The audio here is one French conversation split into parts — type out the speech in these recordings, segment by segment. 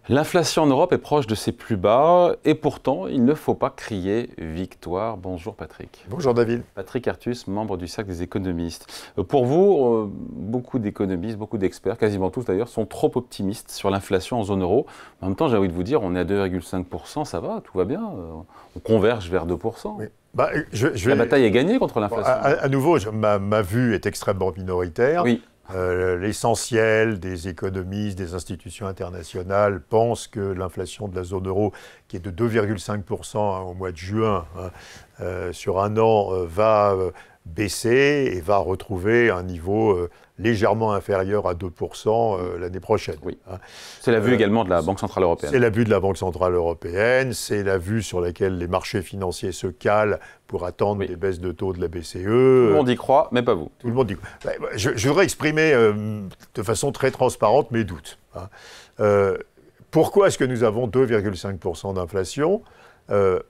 L'inflation en Europe est proche de ses plus bas et pourtant, il ne faut pas crier victoire. Bonjour Patrick. Bonjour David. Patrick Artus, membre du Cercle des économistes. Pour vous, beaucoup d'économistes, beaucoup d'experts, quasiment tous d'ailleurs, sont trop optimistes sur l'inflation en zone euro. En même temps, j'ai envie de vous dire, on est à 2,5%, ça va, tout va bien. On converge vers 2%. Oui. La bataille est gagnée contre l'inflation. À nouveau, ma vue est extrêmement minoritaire. Oui. L'essentiel des économistes, des institutions internationales pensent que l'inflation de la zone euro, qui est de 2,5% au mois de juin, sur un an, va baisser et va retrouver un niveau légèrement inférieur à 2% l'année prochaine. Oui. C'est la vue également de la Banque Centrale Européenne. C'est la vue de la Banque Centrale Européenne, c'est la vue sur laquelle les marchés financiers se calent pour attendre des baisses de taux de la BCE. Tout le monde y croit, mais pas vous. Tout le monde y croit. Je voudrais exprimer de façon très transparente mes doutes. Pourquoi est-ce que nous avons 2,5% d'inflation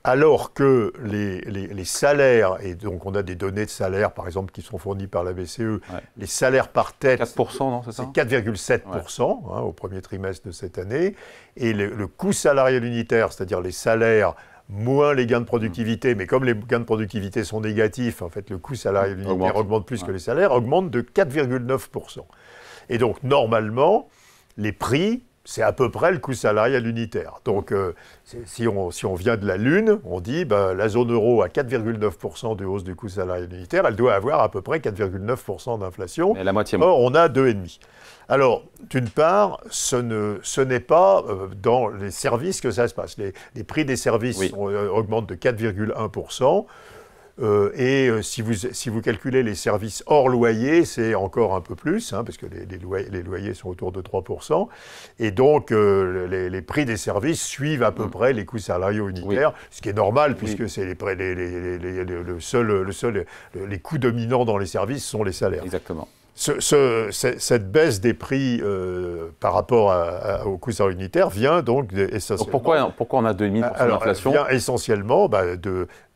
alors que les salaires, et donc on a des données de salaire par exemple qui sont fournies par la BCE, les salaires par tête, 4%, non, c'est ça ? C'est 4,7% au premier trimestre de cette année, et le coût salarial unitaire, c'est-à-dire les salaires moins les gains de productivité, mais comme les gains de productivité sont négatifs, en fait le coût salarial unitaire augmente plus que les salaires, augmente de 4,9%. Et donc normalement, les prix, c'est à peu près le coût salarial unitaire. Donc, si on vient de la Lune, on dit la zone euro a 4,9% de hausse du coût salarial unitaire, elle doit avoir à peu près 4,9% d'inflation. Et la moitié. Or, on a 2,5%. Alors, d'une part, ce n'est pas dans les services que ça se passe. Les prix des services augmentent de 4,1%. Si vous calculez les services hors loyer, c'est encore un peu plus, parce que les loyers sont autour de 3%. Et donc, les prix des services suivent à peu près les coûts salariaux unitaires, ce qui est normal, puisque c'est les coûts dominants dans les services sont les salaires. Exactement. Cette baisse des prix par rapport au coût salarial unitaire vient donc essentiellement... Donc pourquoi on a 2,5% d'inflation ? Vient essentiellement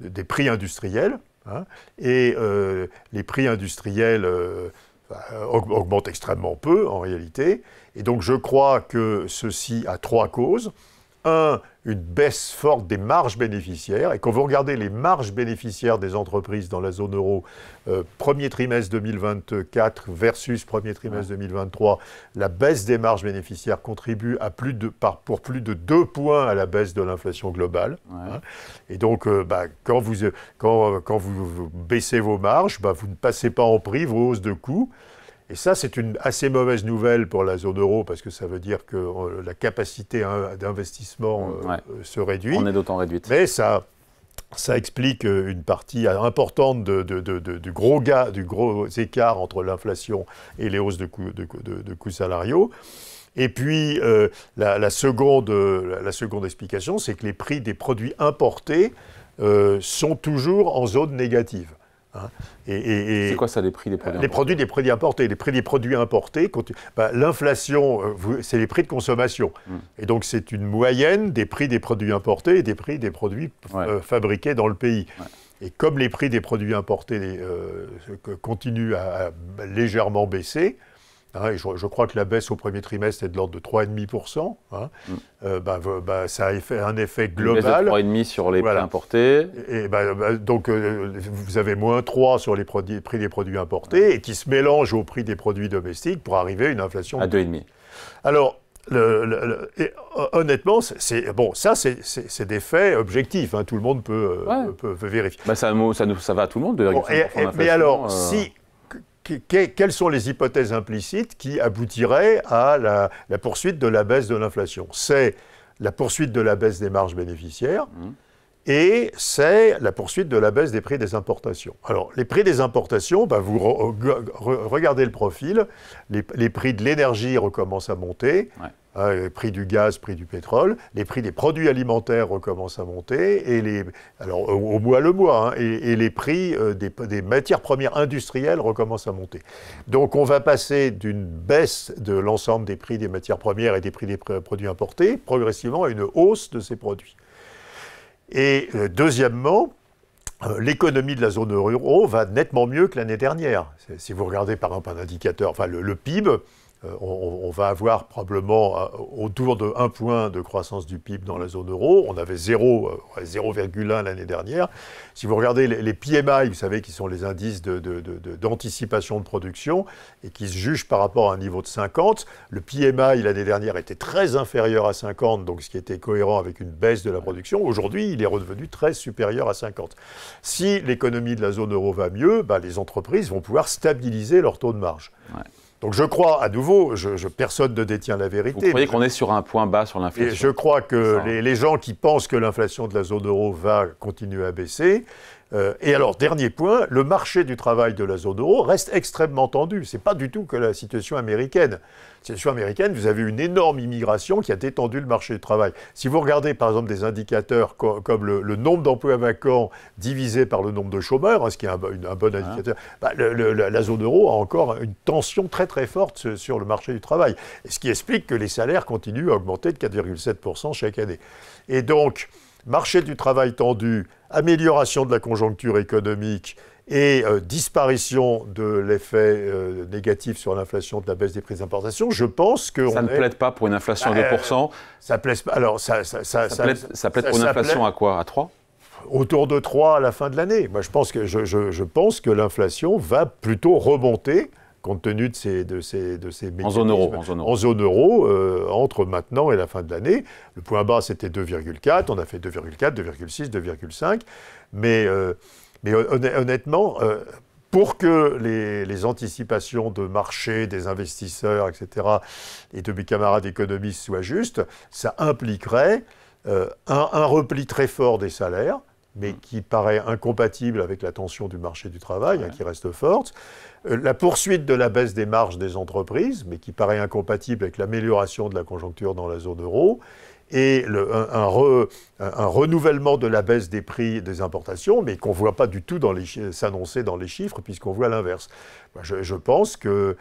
des prix industriels. Et les prix industriels augmentent extrêmement peu en réalité. Et donc je crois que ceci a trois causes. Une baisse forte des marges bénéficiaires. Et quand vous regardez les marges bénéficiaires des entreprises dans la zone euro, premier trimestre 2024 versus premier trimestre 2023, la baisse des marges bénéficiaires contribue pour plus de 2 points à la baisse de l'inflation globale. Et donc, quand vous baissez vos marges, vous ne passez pas en prix vos hausses de coûts. Et ça, c'est une assez mauvaise nouvelle pour la zone euro, parce que ça veut dire que la capacité d'investissement se réduit. On est d'autant réduite. Mais ça explique une partie importante du gros écart entre l'inflation et les hausses de coûts salariaux. Et puis, la seconde explication, c'est que les prix des produits importés sont toujours en zone négative. C'est quoi ça, les prix des produits importés ? Les produits importés. Les prix des produits importés, l'inflation, c'est les prix de consommation. Et donc, c'est une moyenne des prix des produits importés et des prix des produits fabriqués dans le pays. Et comme les prix des produits importés continuent à légèrement baisser, et je crois que la baisse au premier trimestre est de l'ordre de 3,5%. Ça a fait un effet global. Une baisse de 3,5% sur les prix importés. Et donc, vous avez moins 3 sur les prix des produits importés et qui se mélangent au prix des produits domestiques pour arriver à une inflation à 2,5%. Alors, honnêtement, c'est des faits objectifs. Tout le monde peut vérifier. Ça va à tout le monde, 2,5% d'inflation. Mais alors, quelles sont les hypothèses implicites qui aboutiraient à la poursuite de la baisse de l'inflation ? C'est la poursuite de la baisse des marges bénéficiaires et c'est la poursuite de la baisse des prix des importations. Alors, les prix des importations, vous regardez le profil, les prix de l'énergie recommencent à monter, les prix du gaz, prix du pétrole, les prix des produits alimentaires recommencent à monter, au mois le mois, et les prix des matières premières industrielles recommencent à monter. Donc on va passer d'une baisse de l'ensemble des prix des matières premières et des prix des produits importés progressivement à une hausse de ces produits. Et deuxièmement, l'économie de la zone euro va nettement mieux que l'année dernière. Si vous regardez par exemple un indicateur, le PIB, on va avoir probablement autour de 1 point de croissance du PIB dans la zone euro. On avait 0,1 l'année dernière. Si vous regardez les PMI, vous savez, qui sont les indices d'anticipation de production et qui se jugent par rapport à un niveau de 50, le PMI l'année dernière était très inférieur à 50, donc ce qui était cohérent avec une baisse de la production. Aujourd'hui, il est redevenu très supérieur à 50. Si l'économie de la zone euro va mieux, les entreprises vont pouvoir stabiliser leur taux de marge. Ouais. Donc je crois, à nouveau, personne ne détient la vérité. Vous croyez qu'on est sur un point bas sur l'inflation? Je crois que les gens qui pensent que l'inflation de la zone euro va continuer à baisser. Et alors, dernier point, le marché du travail de la zone euro reste extrêmement tendu. Ce n'est pas du tout que la situation américaine. La situation américaine, vous avez une énorme immigration qui a détendu le marché du travail. Si vous regardez, par exemple, des indicateurs comme le nombre d'emplois vacants divisé par le nombre de chômeurs, ce qui est un bon indicateur, la zone euro a encore une tension très très forte sur le marché du travail. Et ce qui explique que les salaires continuent à augmenter de 4,7% chaque année. Et donc, marché du travail tendu, amélioration de la conjoncture économique et disparition de l'effet négatif sur l'inflation de la baisse des prix d'importation, je pense que... Ça ne plaide pas pour une inflation à 2%. Ça plaide pas. Alors, ça plaide pour une inflation à quoi? À 3? Autour de 3 à la fin de l'année. Moi, je pense que l'inflation va plutôt remonter compte tenu de ces mécanismes. En zone euro. En zone euro, entre maintenant et la fin de l'année. Le point bas, c'était 2,4. On a fait 2,4, 2,6, 2,5. Mais honnêtement, pour que les anticipations de marché, des investisseurs, etc., et de mes camarades économistes soient justes, ça impliquerait un repli très fort des salaires, mais qui paraît incompatible avec la tension du marché du travail, qui reste forte. La poursuite de la baisse des marges des entreprises, mais qui paraît incompatible avec l'amélioration de la conjoncture dans la zone euro. Et un renouvellement de la baisse des prix des importations, mais qu'on ne voit pas du tout s'annoncer dans les chiffres, puisqu'on voit l'inverse. Je pense que...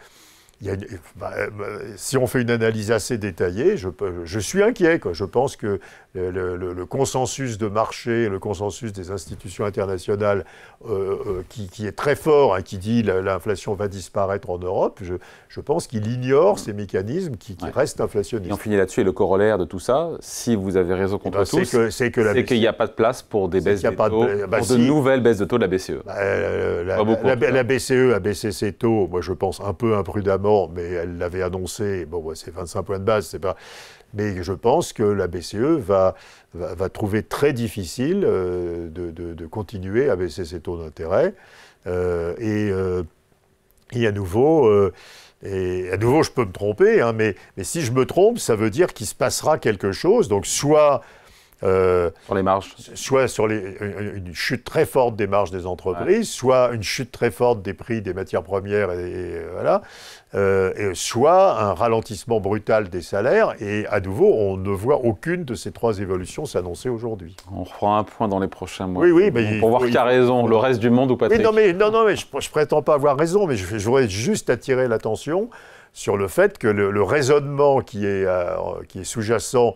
si on fait une analyse assez détaillée, je suis inquiet. Je pense que le consensus de marché, le consensus des institutions internationales qui est très fort, qui dit l'inflation va disparaître en Europe, je pense qu'il ignore ces mécanismes qui restent inflationnistes. Et on finit là-dessus, et le corollaire de tout ça, si vous avez raison contre tous, c'est qu'il n'y a pas de place pour des baisses de taux, pour de nouvelles baisses de taux de la BCE. La BCE a baissé ses taux, moi je pense un peu imprudemment, mais elle l'avait annoncé, c'est 25 points de base, c'est pas... Mais je pense que la BCE va trouver très difficile de continuer à baisser ses taux d'intérêt. Et à nouveau, je peux me tromper, mais si je me trompe, ça veut dire qu'il se passera quelque chose. Donc soit... sur les marges. Soit sur une chute très forte des marges des entreprises, soit une chute très forte des prix des matières premières, soit un ralentissement brutal des salaires. Et à nouveau, on ne voit aucune de ces 3 évolutions s'annoncer aujourd'hui. On reprend un point dans les prochains mois. Oui, pour voir qui a raison, le reste du monde ou Patrick. Oui, non, mais je prétends pas avoir raison, mais je voudrais juste attirer l'attention sur le fait que le raisonnement qui est sous-jacent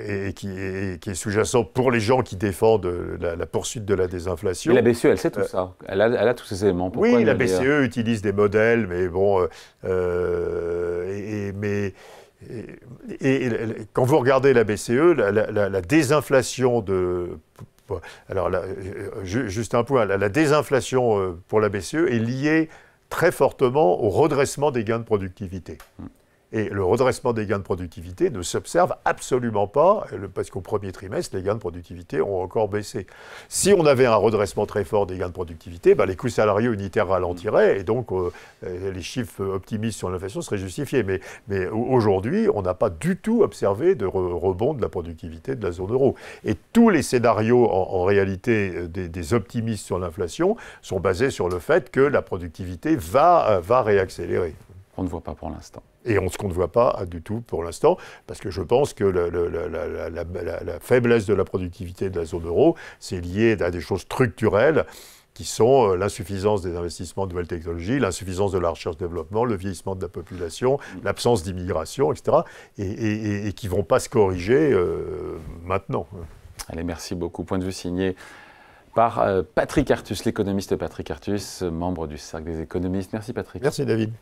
et qui est sous-jacent pour les gens qui défendent la poursuite de la désinflation. Et la BCE, elle sait tout ça. Elle a tous ces éléments. Pourquoi oui, la BCE utilise des modèles, mais bon... quand vous regardez la BCE, la désinflation de... Alors, juste un point, la désinflation pour la BCE est liée très fortement au redressement des gains de productivité. Et le redressement des gains de productivité ne s'observe absolument pas, parce qu'au premier trimestre, les gains de productivité ont encore baissé. Si on avait un redressement très fort des gains de productivité, les coûts salariaux unitaires ralentiraient, et donc les chiffres optimistes sur l'inflation seraient justifiés. Mais aujourd'hui, on n'a pas du tout observé de rebond de la productivité de la zone euro. Et tous les scénarios, en réalité, des optimistes sur l'inflation sont basés sur le fait que la productivité va réaccélérer. On ne voit pas pour l'instant. Et ce qu'on ne voit pas du tout pour l'instant, parce que je pense que la faiblesse de la productivité de la zone euro, c'est lié à des choses structurelles qui sont l'insuffisance des investissements de nouvelles technologies, l'insuffisance de la recherche-développement, le vieillissement de la population, l'absence d'immigration, etc., et qui ne vont pas se corriger maintenant. Allez, merci beaucoup. Point de vue signé par Patrick Artus, l'économiste Patrick Artus, membre du Cercle des économistes. Merci Patrick. Merci David.